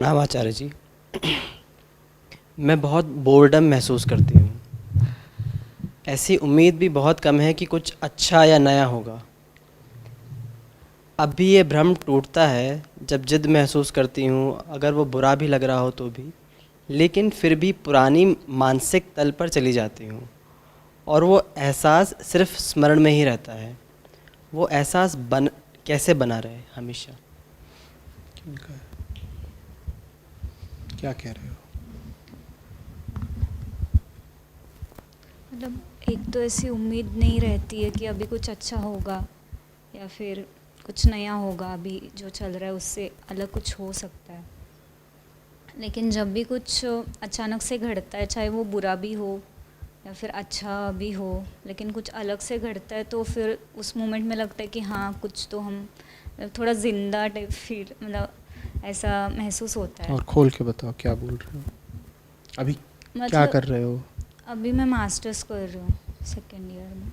नाम आचार्य जी। मैं बहुत बोर्डम महसूस करती हूँ। ऐसी उम्मीद भी बहुत कम है कि कुछ अच्छा या नया होगा। अब भी ये भ्रम टूटता है जब जिद महसूस करती हूँ, अगर वो बुरा भी लग रहा हो तो भी। लेकिन फिर भी पुरानी मानसिक तल पर चली जाती हूँ और वो एहसास सिर्फ स्मरण में ही रहता है। वो एहसास कैसे बना रहे हमेशा। ठीक है, क्या कह रहे हो? मतलब एक तो ऐसी उम्मीद नहीं रहती है कि अभी कुछ अच्छा होगा या फिर कुछ नया होगा, अभी जो चल रहा है उससे अलग कुछ हो सकता है। लेकिन जब भी कुछ अचानक से घटता है, चाहे वो बुरा भी हो या फिर अच्छा भी हो, लेकिन कुछ अलग से घटता है तो फिर उस मोमेंट में लगता है कि हाँ, कुछ तो हम थोड़ा ज़िंदा टाइप फील, मतलब ऐसा महसूस होता है। और खोल के बताओ क्या बोल रहे हो अभी, क्या मतलब कर रहे हो? अभी मैं मास्टर्स कर रही हूँ, सेकेंड ईयर में।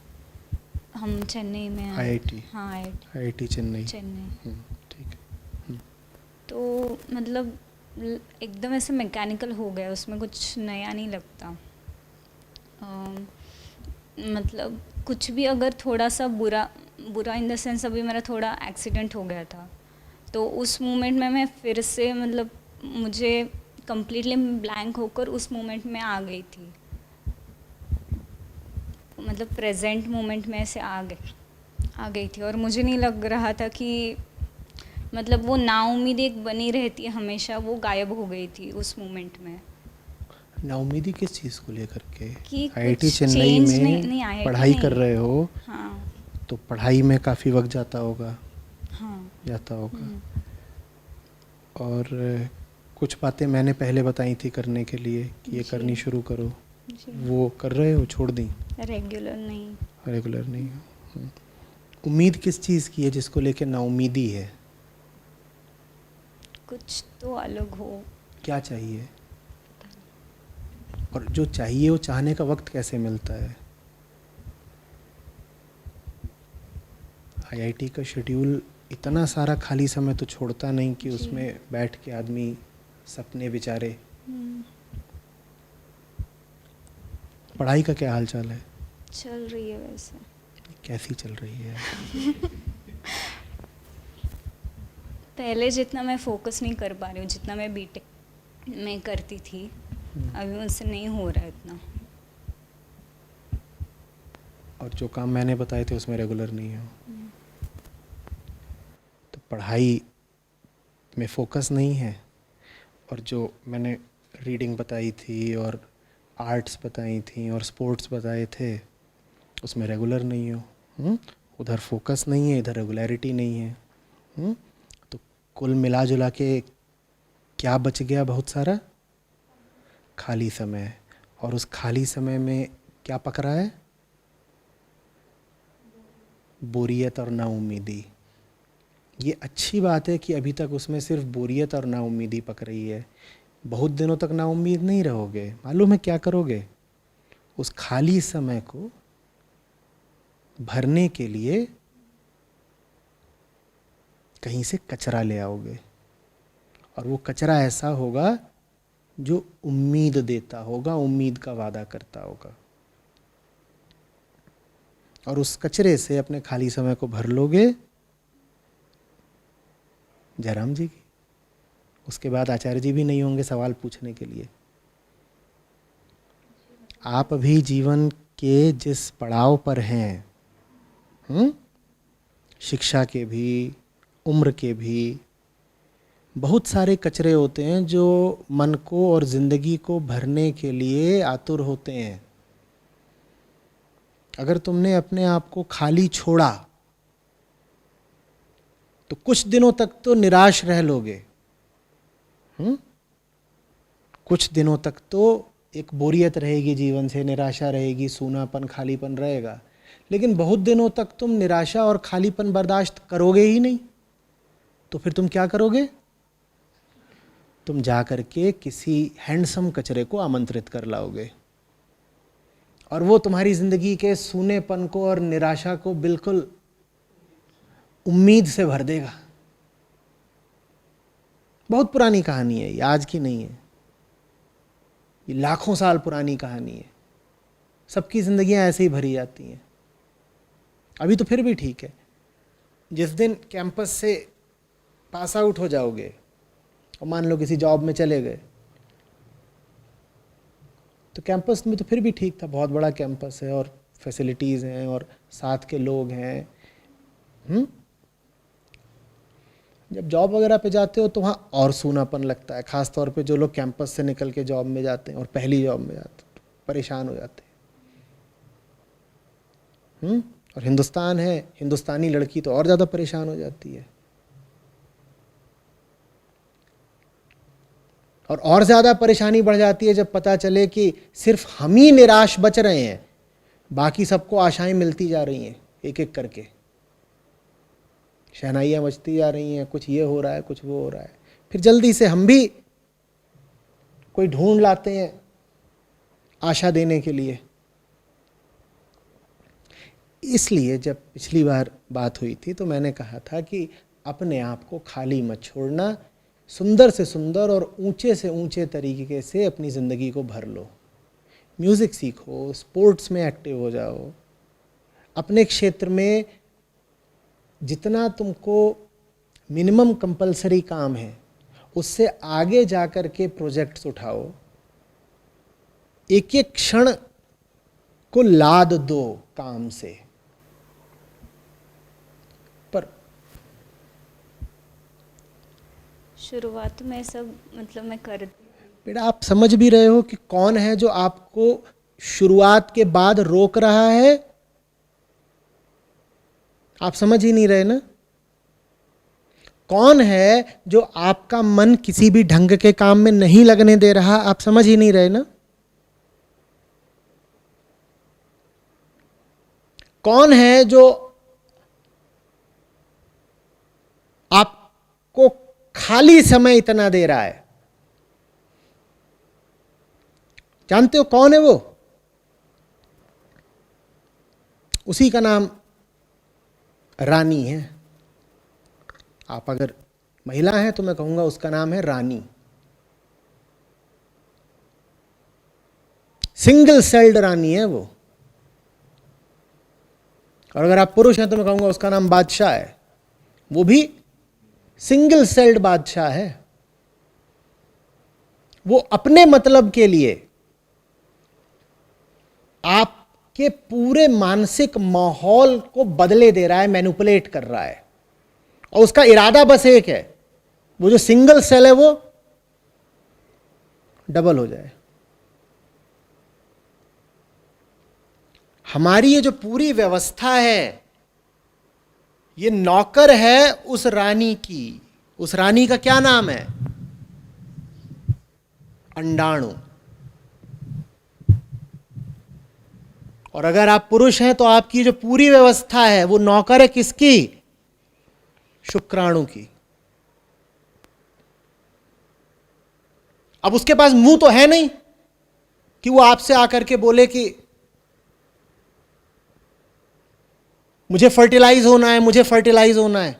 हम चेन्नई में आए। आईआईटी? हाँ, आईआईटी चेन्नई। चेन्नई। ठीक है। तो मतलब एकदम ऐसे मैकेनिकल हो गया, उसमें कुछ नया नहीं लगता। अम, मतलब कुछ भी अगर थोड़ा सा बुरा बुरा इन द सेंस, अभी मेरा थोड़ा एक्सीडेंट हो गया था, तो उस मोमेंट में मैं फिर से, मतलब मुझे कम्प्लीटली ब्लैंक होकर उस मोमेंट में आ गई थी। मतलब प्रेजेंट मोमेंट में ऐसे आ गई थी और मुझे नहीं लग रहा था कि, मतलब वो नाउम्मीद एक बनी रहती है हमेशा, वो गायब हो गई थी उस मोमेंट में। नाउम्मीदी किस चीज़ को लेकर के? कि आईआईटी कुछ चेन्नई चेंज नहीं, में नहीं आईआईटी पढ़ाई कर नहीं। रहे हो हाँ। तो पढ़ाई में काफ़ी वक्त हाँ। जाता होगा। और कुछ बातें मैंने पहले बताई थी करने के लिए कि ये जी। करनी शुरू करो, जी। वो कर रहे हो? छोड़ दी? रेगुलर नहीं। रेगुलर नहीं हो। उम्मीद किस चीज़ की है जिसको लेके नाउम्मीदी है? कुछ तो अलग हो। क्या चाहिए? और जो चाहिए वो चाहने का वक्त कैसे मिलता है? आईआईटी का शेड्यूल इतना सारा खाली समय तो छोड़ता नहीं कि जी। उसमें बैठ के आदमी सपने विचारे। हम्म, पढ़ाई का क्या हाल चाल है? चल रही है वैसे। कैसी चल रही है? पहले जितना मैं फोकस नहीं कर पा रही हूँ, जितना मैं बीटेक में करती थी, अभी मुझसे नहीं हो रहा है इतना। और जो काम मैंने बताए थे उसमें रेगुलर नहीं हो, तो पढ़ाई में फोकस नहीं है। और जो मैंने रीडिंग बताई थी और आर्ट्स बताई थी और स्पोर्ट्स बताए थे उसमें रेगुलर नहीं हो। उधर फोकस नहीं है, इधर रेगुलरिटी नहीं है। तो कुल मिला जुला के क्या बच गया? बहुत सारा खाली समय। और उस खाली समय में क्या पक रहा है? बोरियत और नाउम्मीदी। ये अच्छी बात है कि अभी तक उसमें सिर्फ बोरियत और नाउम्मीदी पक रही है। बहुत दिनों तक नाउम्मीद नहीं रहोगे। मालूम है क्या करोगे? उस खाली समय को भरने के लिए कहीं से कचरा ले आओगे। और वो कचरा ऐसा होगा जो उम्मीद देता होगा, उम्मीद का वादा करता होगा। और उस कचरे से अपने खाली समय को भर लोगे जयराम जी की। उसके बाद आचार्य जी भी नहीं होंगे सवाल पूछने के लिए। आप अभी जीवन के जिस पड़ाव पर हैं, शिक्षा के भी, उम्र के भी, बहुत सारे कचरे होते हैं जो मन को और ज़िंदगी को भरने के लिए आतुर होते हैं। अगर तुमने अपने आप को खाली छोड़ा तो कुछ दिनों तक तो निराश रह लोगे। कुछ दिनों तक तो एक बोरियत रहेगी जीवन से, निराशा रहेगी, सूनापन, खालीपन रहेगा। लेकिन बहुत दिनों तक तुम निराशा और खालीपन बर्दाश्त करोगे ही नहीं। तो फिर तुम क्या करोगे? तुम जा करके किसी हैंडसम कचरे को आमंत्रित कर लाओगे और वो तुम्हारी जिंदगी के सूनेपन को और निराशा को बिल्कुल उम्मीद से भर देगा। बहुत पुरानी कहानी है, ये आज की नहीं है, ये लाखों साल पुरानी कहानी है। सबकी जिंदगियां ऐसे ही भरी जाती हैं। अभी तो फिर भी ठीक है, जिस दिन कैंपस से पास आउट हो जाओगे और मान लो किसी जॉब में चले गए, तो कैंपस में तो फिर भी ठीक था, बहुत बड़ा कैंपस है और फैसिलिटीज़ हैं और साथ के लोग हैं। जब जॉब वगैरह पे जाते हो तो वहाँ और सूनापन लगता है, ख़ास तौर पे जो लोग कैंपस से निकल के जॉब में जाते हैं और पहली जॉब में जाते हैं तो परेशान हो जाते हैं। और हिंदुस्तान है, हिंदुस्तानी लड़की तो और ज़्यादा परेशान हो जाती है। और ज़्यादा परेशानी बढ़ जाती है जब पता चले कि सिर्फ हम ही निराश बच रहे हैं, बाकी सबको आशाएं मिलती जा रही हैं एक एक करके, शहनाइयाँ बजती जा रही हैं, कुछ ये हो रहा है, कुछ वो हो रहा है। फिर जल्दी से हम भी कोई ढूंढ लाते हैं आशा देने के लिए। इसलिए जब पिछली बार बात हुई थी तो मैंने कहा था कि अपने आप को खाली मत छोड़ना, सुंदर से सुंदर और ऊंचे से ऊंचे तरीके से अपनी ज़िंदगी को भर लो। म्यूज़िक सीखो, स्पोर्ट्स में एक्टिव हो जाओ, अपने क्षेत्र में जितना तुमको मिनिमम कंपलसरी काम है उससे आगे जा कर के प्रोजेक्ट्स उठाओ, एक एक क्षण को लाद दो काम से। पर शुरुआत में सब मतलब मैं कर बेटा, आप समझ भी रहे हो कि कौन है जो आपको शुरुआत के बाद रोक रहा है? आप समझ ही नहीं रहे ना। कौन है जो आपका मन किसी भी ढंग के काम में नहीं लगने दे रहा? आप समझ ही नहीं रहे ना। कौन है जो आपको खाली समय इतना दे रहा है? जानते हो कौन है वो? उसी का नाम रानी है। आप अगर महिला हैं तो मैं कहूंगा उसका नाम है रानी। सिंगल सेल्ड रानी है वो। और अगर आप पुरुष हैं तो मैं कहूंगा उसका नाम बादशाह है। वो भी सिंगल सेल्ड बादशाह है। वो अपने मतलब के लिए आपके पूरे मानसिक माहौल को बदले दे रहा है, मैनिपुलेट कर रहा है, और उसका इरादा बस एक है, वो जो सिंगल सेल है वो डबल हो जाए। हमारी ये जो पूरी व्यवस्था है ये नौकर है उस रानी की। उस रानी का क्या नाम है? अंडाणु। और अगर आप पुरुष हैं तो आपकी जो पूरी व्यवस्था है वो नौकर है किसकी? शुक्राणु की। अब उसके पास मुंह तो है नहीं कि वो आपसे आकर के बोले कि मुझे फर्टिलाइज होना है, मुझे फर्टिलाइज होना है।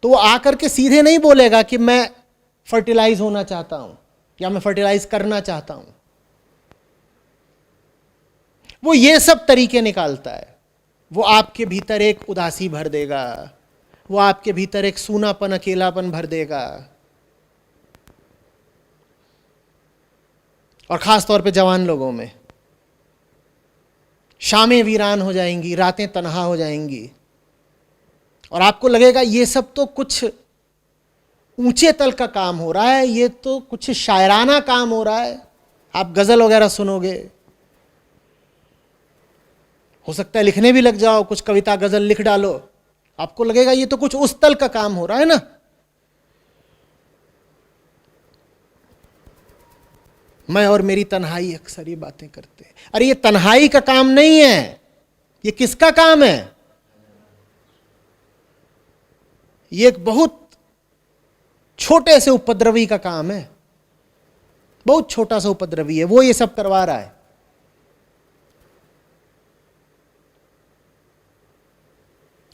तो वो आकर के सीधे नहीं बोलेगा कि मैं फर्टिलाइज होना चाहता हूं या मैं फर्टिलाइज करना चाहता हूं। वो ये सब तरीके निकालता है। वो आपके भीतर एक उदासी भर देगा, वो आपके भीतर एक सूनापन, अकेलापन भर देगा। और खास तौर पे जवान लोगों में शामें वीरान हो जाएंगी, रातें तन्हा हो जाएंगी, और आपको लगेगा ये सब तो कुछ ऊंचे तल का काम हो रहा है, ये तो कुछ शायराना काम हो रहा है। आप गजल वगैरह सुनोगे, हो सकता है लिखने भी लग जाओ, कुछ कविता गजल लिख डालो, आपको लगेगा ये तो कुछ उस तल का काम हो रहा है ना। मैं और मेरी तन्हाई अक्सर ये बातें करते हैं। अरे ये तन्हाई का काम नहीं है, ये किसका काम है? ये एक बहुत छोटे से उपद्रवी का काम है, बहुत छोटा सा उपद्रवी है, वो ये सब करवा रहा है।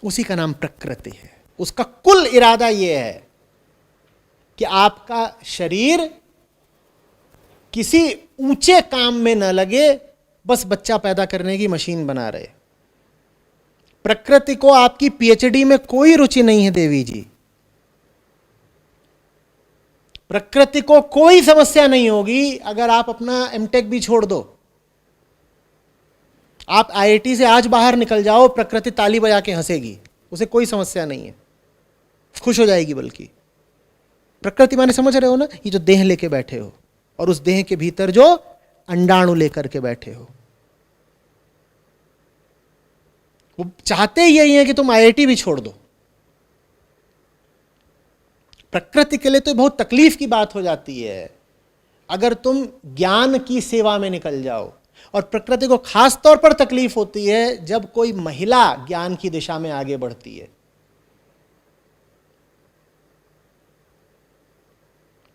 उसी का नाम प्रकृति है। उसका कुल इरादा यह है कि आपका शरीर किसी ऊंचे काम में न लगे, बस बच्चा पैदा करने की मशीन बना रहे। प्रकृति को आपकी पीएचडी में कोई रुचि नहीं है देवी जी। प्रकृति को कोई समस्या नहीं होगी अगर आप अपना एमटेक भी छोड़ दो। आप आईआईटी से आज बाहर निकल जाओ, प्रकृति ताली बजा के हंसेगी, उसे कोई समस्या नहीं है, खुश हो जाएगी। बल्कि प्रकृति माने समझ रहे हो ना, ये जो देह लेके बैठे हो और उस देह के भीतर जो अंडाणु लेकर के बैठे हो, वो चाहते ही यही है कि तुम आईआईटी भी छोड़ दो। प्रकृति के लिए तो बहुत तकलीफ की बात हो जाती है अगर तुम ज्ञान की सेवा में निकल जाओ। और प्रकृति को खास तौर पर तकलीफ होती है जब कोई महिला ज्ञान की दिशा में आगे बढ़ती है।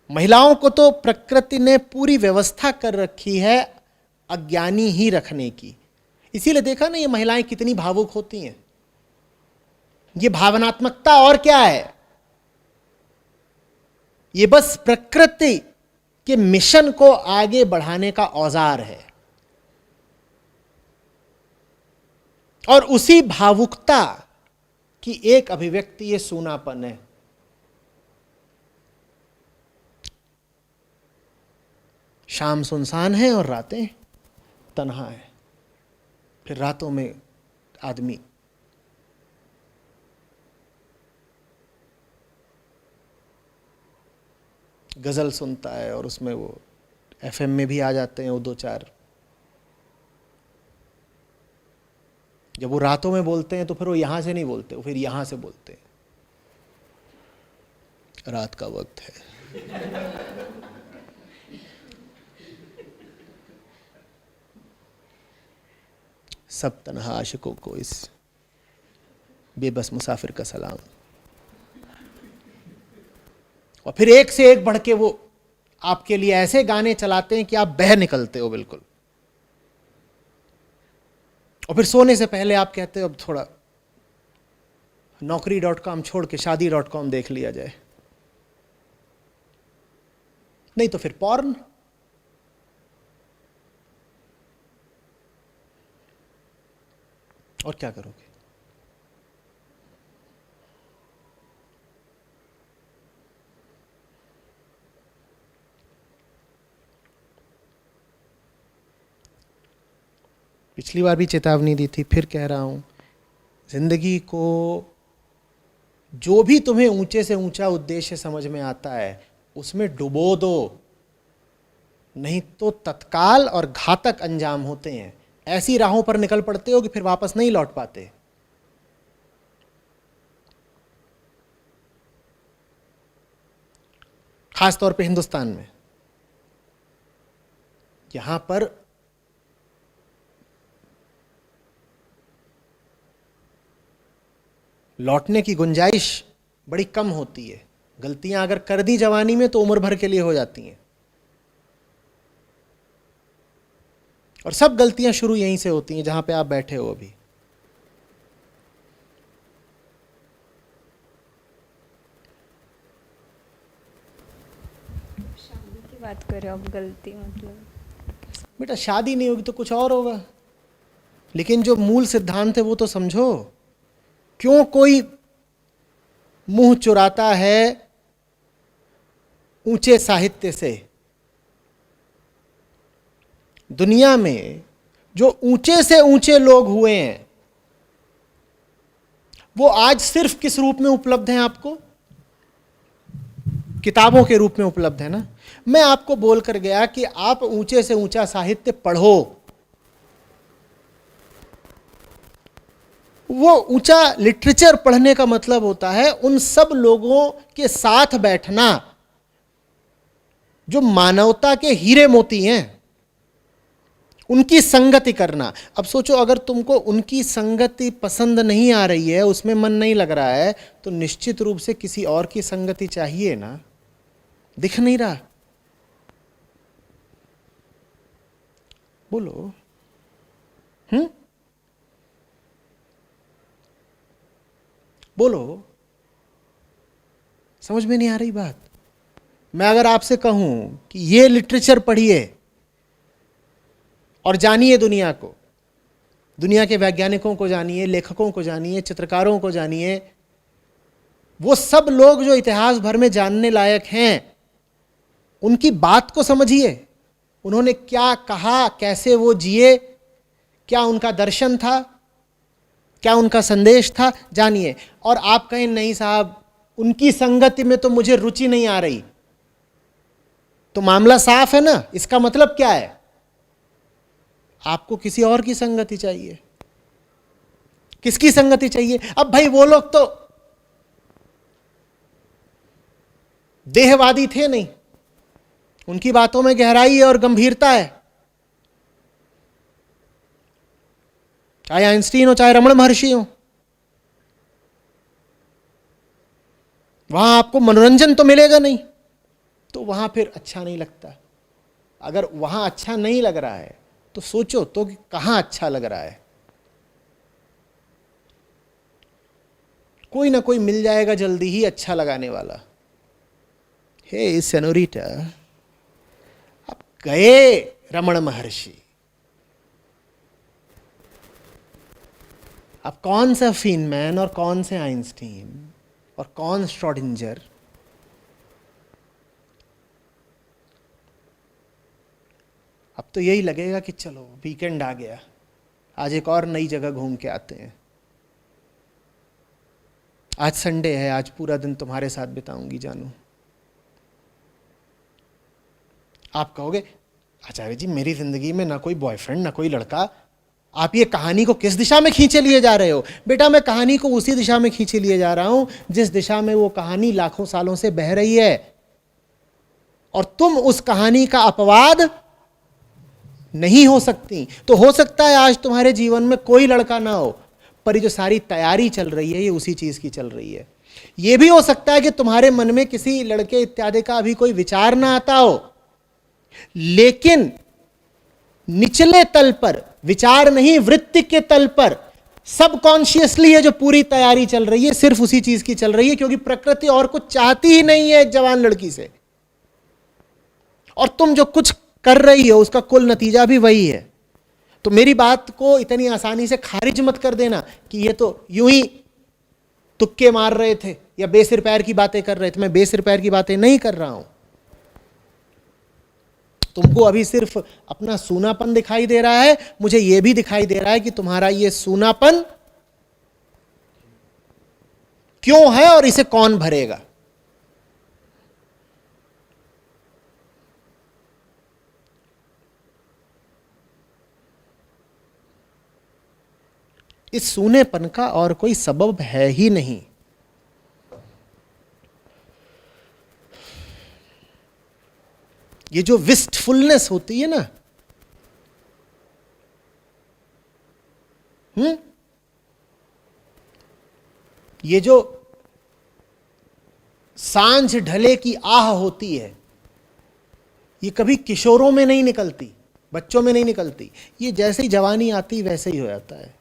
महिलाओं को तो प्रकृति ने पूरी व्यवस्था कर रखी है अज्ञानी ही रखने की। इसीलिए देखा ना, ये महिलाएं कितनी भावुक होती हैं। ये भावनात्मकता और क्या है, ये बस प्रकृति के मिशन को आगे बढ़ाने का औजार है। और उसी भावुकता की एक अभिव्यक्ति ये सूनापन है। शाम सुनसान है और रातें तन्हा है। फिर रातों में आदमी गजल सुनता है और उसमें वो एफएम में भी आ जाते हैं वो दो चार। जब वो रातों में बोलते हैं तो फिर वो यहां से नहीं बोलते, वो फिर यहां से बोलते हैं। रात का वक्त है, सब तन्हा आशिकों को इस बेबस मुसाफिर का सलाम। और फिर एक से एक बढ़ के वो आपके लिए ऐसे गाने चलाते हैं कि आप बह निकलते हो बिल्कुल। और फिर सोने से पहले आप कहते हो अब थोड़ा naukri.com छोड़ के shaadi.com देख लिया जाए, नहीं तो फिर पॉर्न। और क्या करोगे? पिछली बार भी चेतावनी दी थी, फिर कह रहा हूं, जिंदगी को जो भी तुम्हें ऊंचे से ऊंचा उद्देश्य समझ में आता है उसमें डुबो दो, नहीं तो तत्काल और घातक अंजाम होते हैं। ऐसी राहों पर निकल पड़ते हो कि फिर वापस नहीं लौट पाते। खास तौर पे हिंदुस्तान में, यहां पर लौटने की गुंजाइश बड़ी कम होती है। गलतियां अगर कर दी जवानी में तो उम्र भर के लिए हो जाती हैं। और सब गलतियां शुरू यहीं से होती हैं जहां पे आप बैठे हो अभी। शादी की बात करें अब, गलती मतलब बेटा शादी नहीं होगी तो कुछ और होगा, लेकिन जो मूल सिद्धांत है वो तो समझो। क्यों कोई मुंह चुराता है ऊंचे साहित्य से? दुनिया में जो ऊंचे से ऊंचे लोग हुए हैं वो आज सिर्फ किस रूप में उपलब्ध हैं आपको? किताबों के रूप में उपलब्ध है ना। मैं आपको बोलकर गया कि आप ऊंचे से ऊंचा साहित्य पढ़ो। वो ऊंचा लिटरेचर पढ़ने का मतलब होता है उन सब लोगों के साथ बैठना जो मानवता के हीरे मोती हैं, उनकी संगति करना। अब सोचो, अगर तुमको उनकी संगति पसंद नहीं आ रही है, उसमें मन नहीं लग रहा है, तो निश्चित रूप से किसी और की संगति चाहिए ना। दिख नहीं रहा? बोलो। बोलो, समझ में नहीं आ रही बात? मैं अगर आपसे कहूं कि ये लिटरेचर पढ़िए और जानिए दुनिया को, दुनिया के वैज्ञानिकों को जानिए, लेखकों को जानिए, चित्रकारों को जानिए, वो सब लोग जो इतिहास भर में जानने लायक हैं, उनकी बात को समझिए, उन्होंने क्या कहा, कैसे वो जिए, क्या उनका दर्शन था, क्या उनका संदेश था, जानिए। और आप कहें नहीं साहब उनकी संगति में तो मुझे रुचि नहीं आ रही, तो मामला साफ है ना। इसका मतलब क्या है? आपको किसी और की संगति चाहिए। किसकी संगति चाहिए? अब भाई वो लोग तो देहवादी थे नहीं, उनकी बातों में गहराई है और गंभीरता है। चाहे आइंस्टीन हो, चाहे रमण महर्षि हो, वहां आपको मनोरंजन तो मिलेगा नहीं, तो वहां फिर अच्छा नहीं लगता। अगर वहां अच्छा नहीं लग रहा है तो सोचो तो कि कहां अच्छा लग रहा है। कोई ना कोई मिल जाएगा जल्दी ही अच्छा लगाने वाला। हे सेनोरिटा, आप गए रमण महर्षि, अब कौन सा फीनमैन और कौन से आइंस्टीन और कौन श्रोडिंजर, अब तो यही लगेगा कि चलो वीकेंड आ गया, आज एक और नई जगह घूम के आते हैं, आज संडे है, आज पूरा दिन तुम्हारे साथ बिताऊंगी जानू। आप कहोगे आचार्य जी मेरी जिंदगी में ना कोई बॉयफ्रेंड ना कोई लड़का, आप ये कहानी को किस दिशा में खींचे लिए जा रहे हो? बेटा मैं कहानी को उसी दिशा में खींचे लिए जा रहा हूं जिस दिशा में वो कहानी लाखों सालों से बह रही है, और तुम उस कहानी का अपवाद नहीं हो सकती। तो हो सकता है आज तुम्हारे जीवन में कोई लड़का ना हो, पर ये जो सारी तैयारी चल रही है ये उसी चीज की चल रही है। ये भी हो सकता है कि तुम्हारे मन में किसी लड़के इत्यादि का अभी कोई विचार ना आता हो, लेकिन निचले तल पर, विचार नहीं वृत्ति के तल पर, सबकॉन्शियसली ये जो पूरी तैयारी चल रही है सिर्फ उसी चीज की चल रही है, क्योंकि प्रकृति और कुछ चाहती ही नहीं है एक जवान लड़की से, और तुम जो कुछ कर रही हो उसका कुल नतीजा भी वही है। तो मेरी बात को इतनी आसानी से खारिज मत कर देना कि ये तो यूं ही तुक्के मार रहे थे या बेसिर पैर की बातें कर रहे थे। मैं बेसिर पैर की बातें नहीं कर रहा हूं। तुमको अभी सिर्फ अपना सूनापन दिखाई दे रहा है, मुझे यह भी दिखाई दे रहा है कि तुम्हारा यह सूनापन क्यों है और इसे कौन भरेगा। इस सूनेपन का और कोई सबब है ही नहीं। ये जो विस्टफुलनेस होती है ना, ये जो सांझ ढले की आह होती है, ये कभी किशोरों में नहीं निकलती, बच्चों में नहीं निकलती। ये जैसे ही जवानी आती वैसे ही हो जाता है।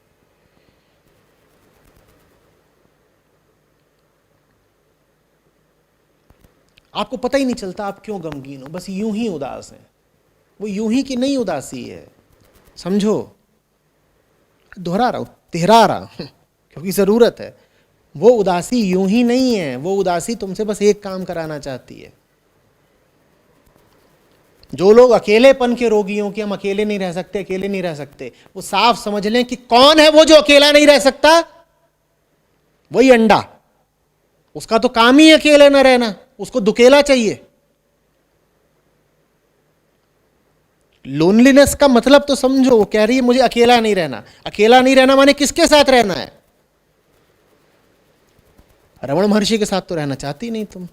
आपको पता ही नहीं चलता आप क्यों गमगीन हो, बस यूं ही उदास हैं। वो यूं ही की नहीं उदासी है, समझो। दोहरा रहा हूं, तिहरा रहा हूं, क्योंकि जरूरत है। वो उदासी यूं ही नहीं है, वो उदासी तुमसे बस एक काम कराना चाहती है। जो लोग अकेलेपन के रोगी हो कि हम अकेले नहीं रह सकते, अकेले नहीं रह सकते, वो साफ समझ लें कि कौन है वो जो अकेला नहीं रह सकता। वही अंडा, उसका तो काम ही अकेले न रहना, उसको दुकेला चाहिए। लोनलीनेस का मतलब तो समझो, वो कह रही है मुझे अकेला नहीं रहना। अकेला नहीं रहना माने किसके साथ रहना है? रमण महर्षि के साथ तो रहना चाहती नहीं तुम।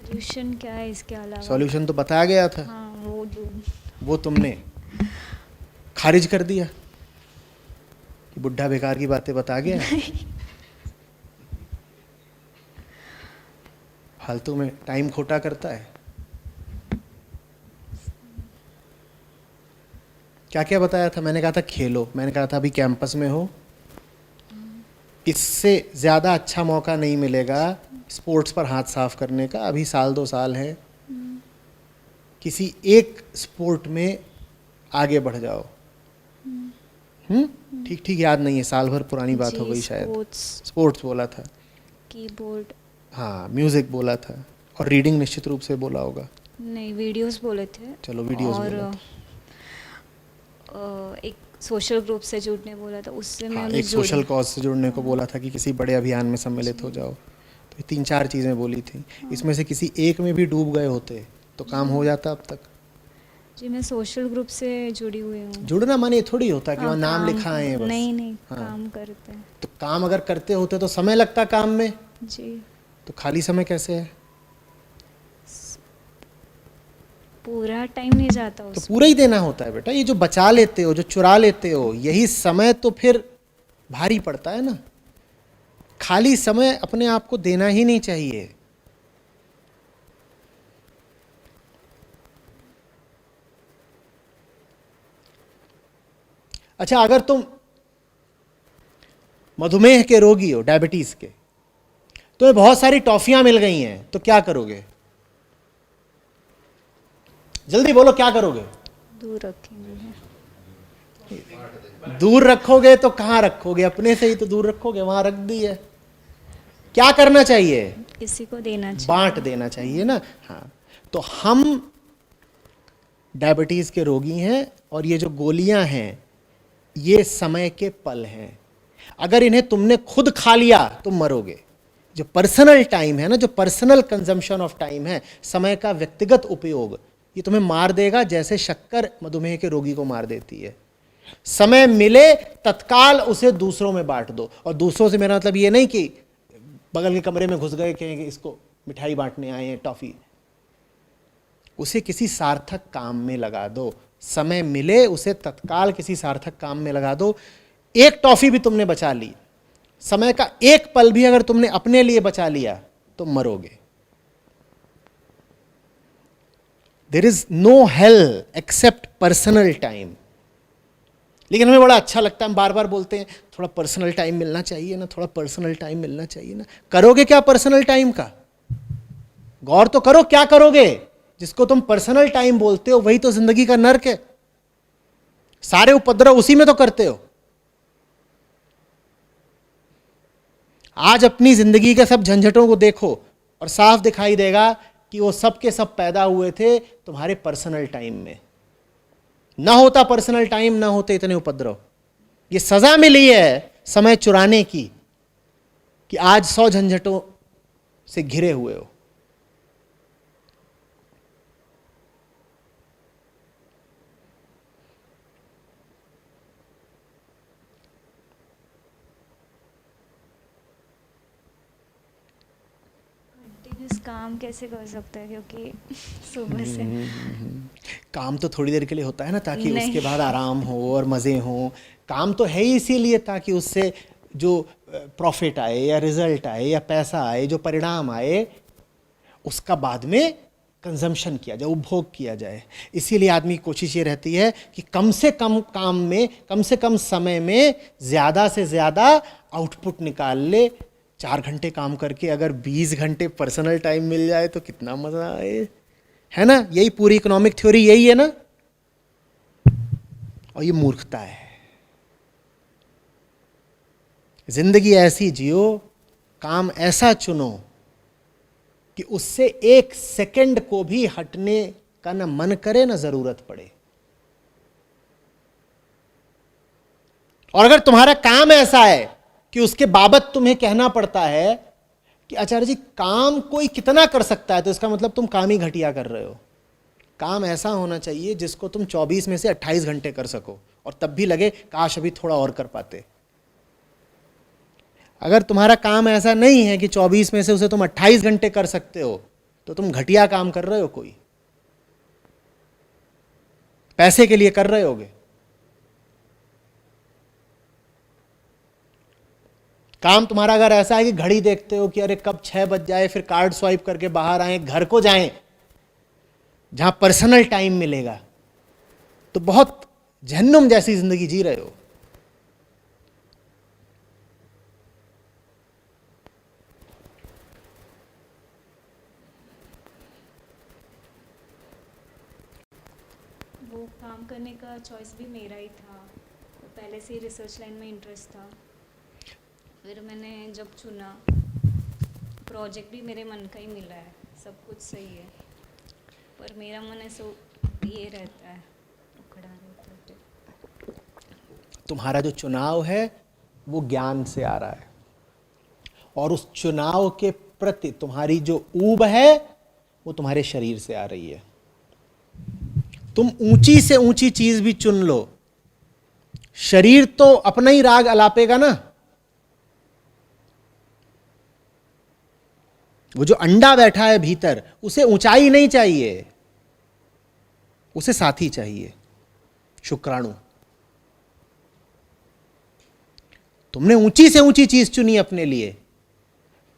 सॉल्यूशन क्या है इसके अलावा? सॉल्यूशन तो बताया गया था। हाँ वो तुमने खारिज कर दिया कि बुढ़ा बेकार की बातें बता गया। फालतू में टाइम खोटा करता है। क्या क्या बताया था? मैंने कहा था खेलो, मैंने कहा था अभी कैंपस में हो, इससे ज़्यादा अच्छा मौका नहीं मिलेगा स्पोर्ट्स पर हाथ साफ करने का। अभी साल 2 साल है, किसी एक स्पोर्ट में आगे बढ़ जाओ। ठीक ठीक याद नहीं है, साल भर पुरानी बात हो गई शायद। स्पोर्ट्स बोला था, कीबोर्ड हाँ म्यूज़िक बोला था, और रीडिंग निश्चित रूप से बोला होगा। नहीं, वीडियोस बोले थे। चलो वीडियोस और बोला था। एक सोशल ग्रुप से जुड़ने बोला था, उससे मैं हाँ, उन्हें एक सोशल कॉज से जुड़ने को बोला था कि किसी बड़े अभियान में सम्मिलित हो जाओ। तो ये 3-4 चीज़ें बोली थी, इसमें से किसी एक में भी डूब गए होते तो काम हो जाता अब तक। जी, मैं सोशल ग्रुप से जुड़ी हुई हूँ। जुड़ना माने ये थोड़ी होता कि हाँ, वहाँ नाम काम लिखा है बस। नहीं नहीं, हाँ। काम करते हैं। तो काम अगर करते होते तो समय लगता काम में, जी, तो खाली समय कैसे है? पूरा टाइम नहीं जाता तो उसमें। पूरा ही देना होता है बेटा। ये जो बचा लेते हो, जो चुरा लेते हो, यही समय तो फिर भारी पड़ता है ना। खाली समय अपने आप को देना ही नहीं चाहिए। अच्छा, अगर तुम मधुमेह के रोगी हो, डायबिटीज के, तुम्हें बहुत सारी टॉफियां मिल गई हैं, तो क्या करोगे? जल्दी बोलो, क्या करोगे? दूर रखेंगे। दूर रखोगे तो कहां रखोगे? अपने से ही तो दूर रखोगे, वहां रख दी है। क्या करना चाहिए? किसी को देना चाहिए। बांट देना चाहिए ना। हाँ, तो हम डायबिटीज के रोगी हैं, और ये जो गोलियां हैं ये समय के पल हैं। अगर इन्हें तुमने खुद खा लिया तुम मरोगे। जो पर्सनल टाइम है ना, जो पर्सनल कंजम्पशन ऑफ टाइम है, समय का व्यक्तिगत उपयोग, ये तुम्हें मार देगा जैसे शक्कर मधुमेह के रोगी को मार देती है। समय मिले तत्काल उसे दूसरों में बांट दो। और दूसरों से मेरा मतलब ये नहीं कि बगल के कमरे में घुस गए कि इसको मिठाई बांटने आए हैं, टॉफी। उसे किसी सार्थक काम में लगा दो। समय मिले उसे तत्काल किसी सार्थक काम में लगा दो। एक टॉफी भी तुमने बचा ली, समय का एक पल भी अगर तुमने अपने लिए बचा लिया तो मरोगे। There is no hell except personal time. लेकिन हमें बड़ा अच्छा लगता है, हम बार बार बोलते हैं थोड़ा पर्सनल टाइम मिलना चाहिए ना, थोड़ा पर्सनल टाइम मिलना चाहिए ना। करोगे क्या पर्सनल टाइम का? गौर तो करो, क्या करोगे? जिसको तुम पर्सनल टाइम बोलते हो वही तो जिंदगी का नर्क है। सारे उपद्रव उसी में तो करते हो। आज अपनी जिंदगी के सब झंझटों को देखो और साफ दिखाई देगा कि वो सब के सब पैदा हुए थे तुम्हारे पर्सनल टाइम में। ना होता पर्सनल टाइम, ना होते इतने उपद्रव। ये सजा मिली है समय चुराने की कि आज 100 झंझटों से घिरे हुए हो। कंटिन्यूस काम कैसे कर सकते हैं, क्योंकि सुबह से काम तो थोड़ी देर के लिए होता है ना, ताकि नहीं। उसके बाद आराम हो और मज़े हो। काम तो है ही इसीलिए ताकि उससे जो प्रॉफिट आए या रिजल्ट आए या पैसा आए, जो परिणाम आए, उसका बाद में कंजम्पशन किया जाए, उपभोग किया जाए। इसीलिए आदमी की कोशिश ये रहती है कि कम से कम काम में, कम से कम समय में ज़्यादा से ज़्यादा आउटपुट निकाल ले। 4 घंटे काम करके अगर 20 घंटे पर्सनल टाइम मिल जाए तो कितना मज़ा आए, है ना? यही पूरी इकोनॉमिक थ्योरी यही है ना। और ये मूर्खता है। जिंदगी ऐसी जियो, काम ऐसा चुनो कि उससे 1 सेकंड को भी हटने का ना मन करे ना जरूरत पड़े। और अगर तुम्हारा काम ऐसा है कि उसके बाबत तुम्हें कहना पड़ता है कि आचार्य जी काम कोई कितना कर सकता है, तो इसका मतलब तुम काम ही घटिया कर रहे हो। काम ऐसा होना चाहिए जिसको तुम 24 में से 28 घंटे कर सको, और तब भी लगे काश अभी थोड़ा और कर पाते। अगर तुम्हारा काम ऐसा नहीं है कि 24 में से उसे तुम 28 घंटे कर सकते हो, तो तुम घटिया काम कर रहे हो। कोई पैसे के लिए कर रहे होगे। काम तुम्हारा अगर ऐसा है कि घड़ी देखते हो कि अरे कब 6 बज जाए, फिर कार्ड स्वाइप करके बाहर आए, घर को जाएं जहां पर्सनल टाइम मिलेगा, तो बहुत जहन्नुम जैसी जिंदगी जी रहे हो। वो काम करने का चॉइस भी मेरा ही था, तो पहले से ही रिसर्च लाइन में इंटरेस्ट था। फिर मैंने जब चुना, प्रोजेक्ट भी मेरे मन का ही मिला है, सब कुछ सही है, पर मेरा मन ऐसा ये रहता है, उखड़ा रहता है। तुम्हारा जो चुनाव है वो ज्ञान से आ रहा है, और उस चुनाव के प्रति तुम्हारी जो ऊब है वो तुम्हारे शरीर से आ रही है। तुम ऊंची से ऊंची चीज भी चुन लो, शरीर तो अपना ही राग अलापेगा ना। वो जो अंडा बैठा है भीतर, उसे ऊंचाई नहीं चाहिए, उसे साथी चाहिए, शुक्राणु। तुमने ऊंची से ऊंची चीज चुनी अपने लिए,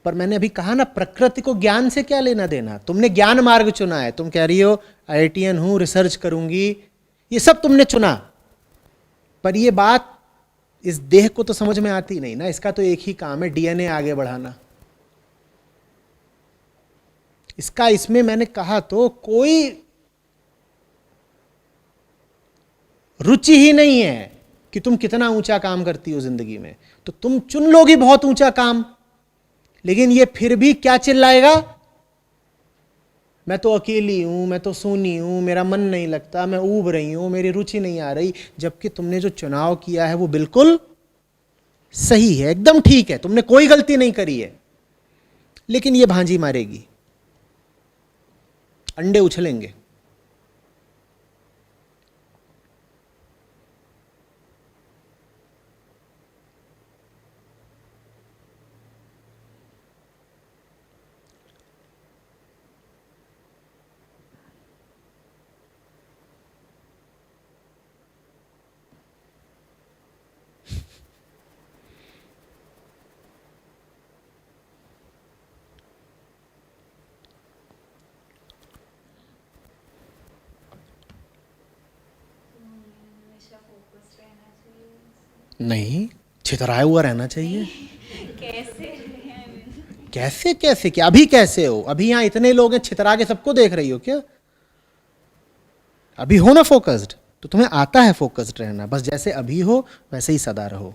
पर मैंने अभी कहा ना, प्रकृति को ज्ञान से क्या लेना देना। तुमने ज्ञान मार्ग चुना है, तुम कह रही हो IITian हूं, रिसर्च करूंगी, ये सब तुमने चुना, पर ये बात इस देह को तो समझ में आती नहीं ना। इसका तो एक ही काम है, DNA आगे बढ़ाना। इसका इसमें मैंने कहा तो कोई रुचि ही नहीं है कि तुम कितना ऊंचा काम करती हो जिंदगी में, तो तुम चुन लोगी बहुत ऊंचा काम, लेकिन ये फिर भी क्या चिल्लाएगा, मैं तो अकेली हूं, मैं तो सूनी हूं, मेरा मन नहीं लगता, मैं ऊब रही हूं, मेरी रुचि नहीं आ रही। जबकि तुमने जो चुनाव किया है वो बिल्कुल सही है, एकदम ठीक है, तुमने कोई गलती नहीं करी है, लेकिन ये भांजी मारेगी, अंडे उछलेंगे। हमेशा फोकस रहना चाहिए। नहीं, छितराया हुआ रहना चाहिए। कैसे कैसे कैसे क्या, अभी कैसे हो? अभी यहां इतने लोग हैं, छितरा के सबको देख रही हो क्या? अभी हो ना फोकस्ड, तो तुम्हें आता है फोकस्ड रहना। बस जैसे अभी हो वैसे ही सदा रहो,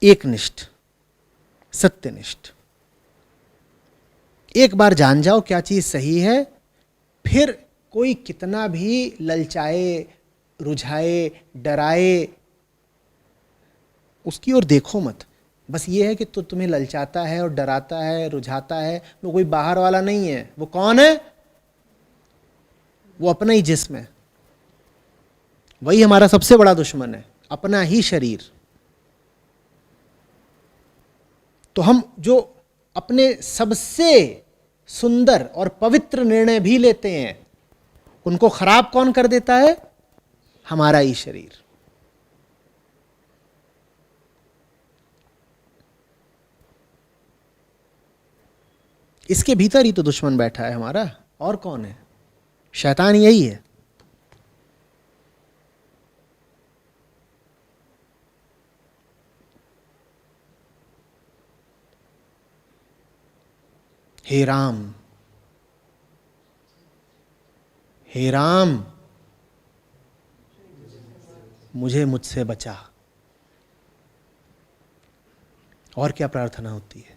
एकनिष्ठ, सत्यनिष्ठ। एक बार जान जाओ क्या चीज सही है, फिर कोई कितना भी ललचाए, रुझाए, डराए, उसकी ओर देखो मत। बस ये है कि तो तुम्हें ललचाता है और डराता है, रुझाता है, वो कोई बाहर वाला नहीं है। वो कौन है? वो अपना ही जिस्म है। वही हमारा सबसे बड़ा दुश्मन है, अपना ही शरीर। तो हम जो अपने सबसे सुंदर और पवित्र निर्णय भी लेते हैं, उनको खराब कौन कर देता है? हमारा ही शरीर। इसके भीतर ही तो दुश्मन बैठा है हमारा, और कौन है? शैतान यही है। हे राम, हे राम, मुझे मुझसे बचा। और क्या प्रार्थना होती है?